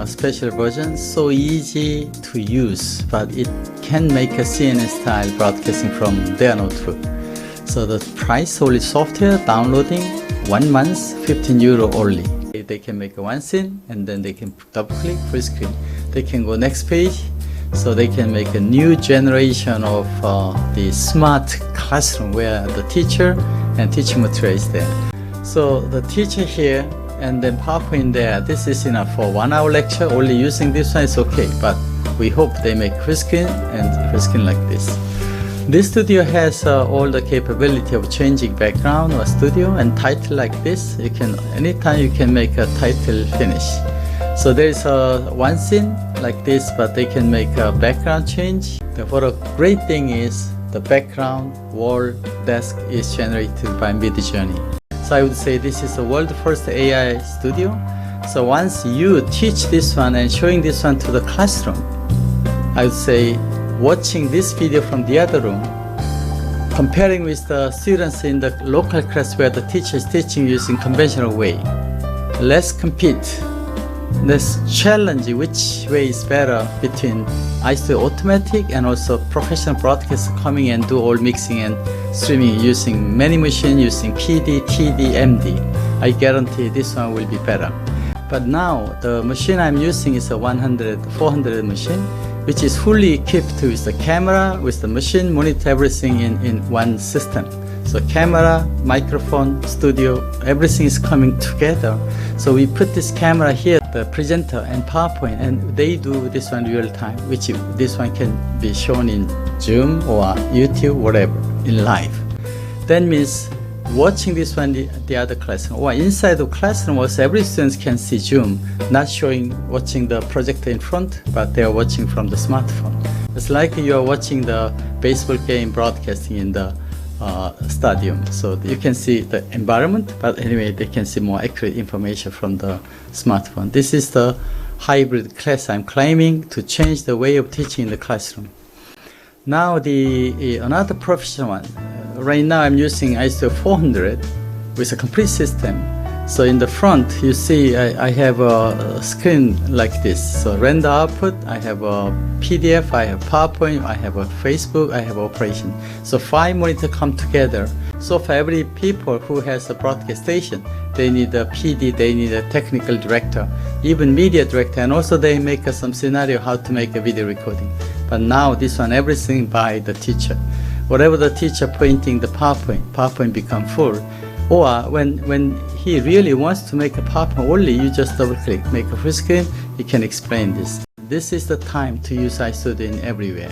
special version, so easy to use, but it can make a CNN style broadcasting from their notebook. So the price only software downloading 1 month, €15 only. They can make one scene and then they can double click full screen. They can go next page, so they can make a new generation of the smart classroom where the teacher and teaching material is there. So the teacher here and then PowerPoint there, this is enough for 1 hour lecture. Only using this one is okay, but we hope they make full screen and full screen like this. This studio has all the capability of changing background or studio and title like this. You can anytime you can make a title finish. So there is one scene like this, but they can make a background change. Therefore, a great thing is the background wall desk is generated by Midjourney. So I would say this is the world first AI studio. So once you teach this one and showing this one to the classroom, I would say watching this video from the other room, comparing with the students in the local class where the teacher is teaching using conventional way. Let's compete. Let's challenge which way is better between iStudio automatic and also professional broadcast coming and do all mixing and streaming using many machines using PD, TD, MD. I guarantee this one will be better. But now the machine I'm using is a 400 machine, which is fully equipped with the camera, with the machine, monitor everything in one system. So camera, microphone, studio, everything is coming together. So we put this camera here, the presenter and PowerPoint, and they do this one real time, which this one can be shown in Zoom or YouTube, whatever, in live. That means watching this one, the other classroom, or inside the classroom also every student can see Zoom, not watching the projector in front, but they are watching from the smartphone. It's like you are watching the baseball game broadcasting in the stadium. So you can see the environment, but anyway, they can see more accurate information from the smartphone. This is the hybrid class I'm claiming to change the way of teaching in the classroom. Now another professional one. Right now I'm using iStudio 400 with a complete system. So in the front you see I have a screen like this. So render output, I have a PDF, I have PowerPoint, I have a Facebook, I have operation. So 5 monitors come together. So for every people who has a broadcast station, they need a PD, they need a technical director, even media director, and also they make some scenario how to make a video recording. But now this one, everything by the teacher. Whatever the teacher pointing the PowerPoint become full. Or when he really wants to make a PowerPoint only, you just double click, make a full screen, you can explain this. This is the time to use iStudio in everywhere.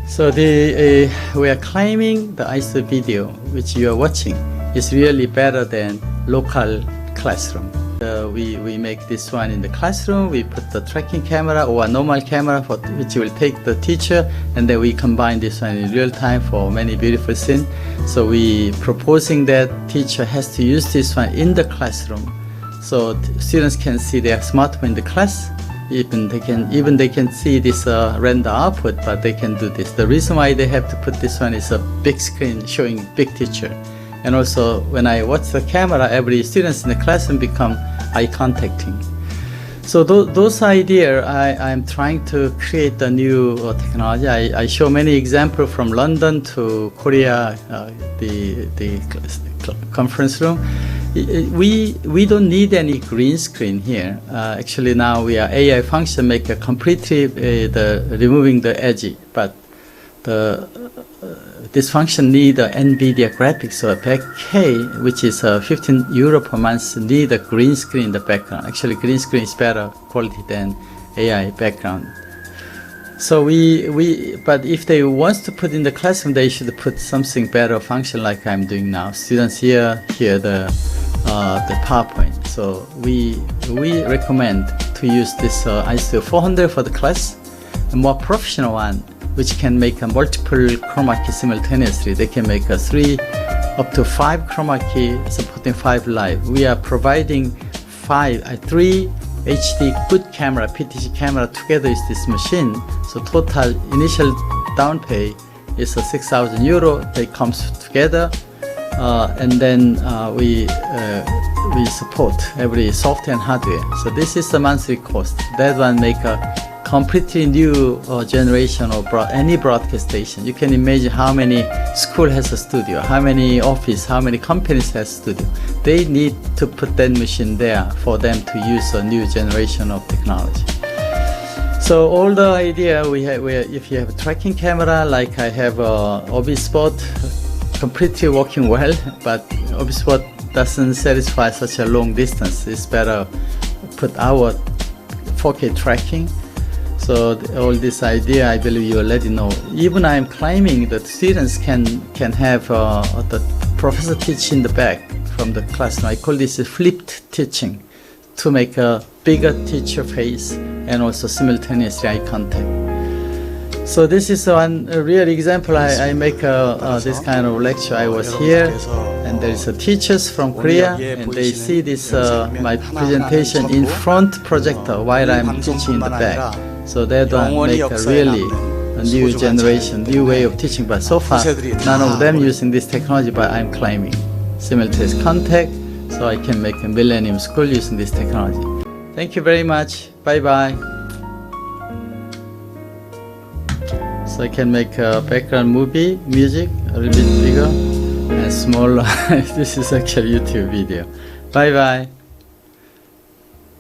So we are claiming the iStudio video, which you are watching, is really better than local classroom. We make this one in the classroom, we put the tracking camera or a normal camera which will take the teacher, and then we combine this one in real time for many beautiful scenes. So we proposing that teacher has to use this one in the classroom, so students can see their smartphone in the class. Even they can see this render output, but they can do this. The reason why they have to put this one is a big screen showing big teacher. And also when I watch the camera, every students in the classroom become eye contacting. So those ideas, I'm trying to create a new technology. I show many examples from London to Korea, the conference room. We don't need any green screen here. Actually now we are AI function make a completely removing the edge, but this function need a NVIDIA graphics, so a back K, which is €15 per month, need a green screen in the background. Actually, green screen is better quality than AI background. So but if they want to put in the classroom, they should put something better function like I'm doing now. Students hear the PowerPoint. So we recommend to use this iStudio 400 for the class, a more professional one, which can make a multiple chroma key simultaneously. They can make a 3 up to 5 chroma key supporting 5 live. We are providing 3 HD good camera, PTC camera together with this machine. So total initial down pay is €6,000. They comes together, and then we we support every software and hardware. So this is the monthly cost. That one make a completely new generation of any broadcast station. You can imagine how many school has a studio, how many office, how many companies has studio. They need to put that machine there for them to use a new generation of technology. So all the idea we have, if you have a tracking camera, like I have OBSpot, completely working well, but OBSpot doesn't satisfy such a long distance. It's better put our 4K tracking. So all this idea, I believe you already know. Even I'm claiming that students can have the professor teach in the back from the classroom. I call this a flipped teaching to make a bigger teacher face and also simultaneously eye contact. So this is one real example. I make this kind of lecture. I was here, and there is a teachers from Korea, and they see this my presentation in front projector while I'm teaching in the back. So that one make a really new generation, new way of teaching. But so far, none of them using this technology. But I'm claiming simultaneous contact, so I can make a Millennium School using this technology. Thank you very much. Bye bye. So I can make a background movie, music, a little bit bigger and smaller. This is actually YouTube video. Bye bye.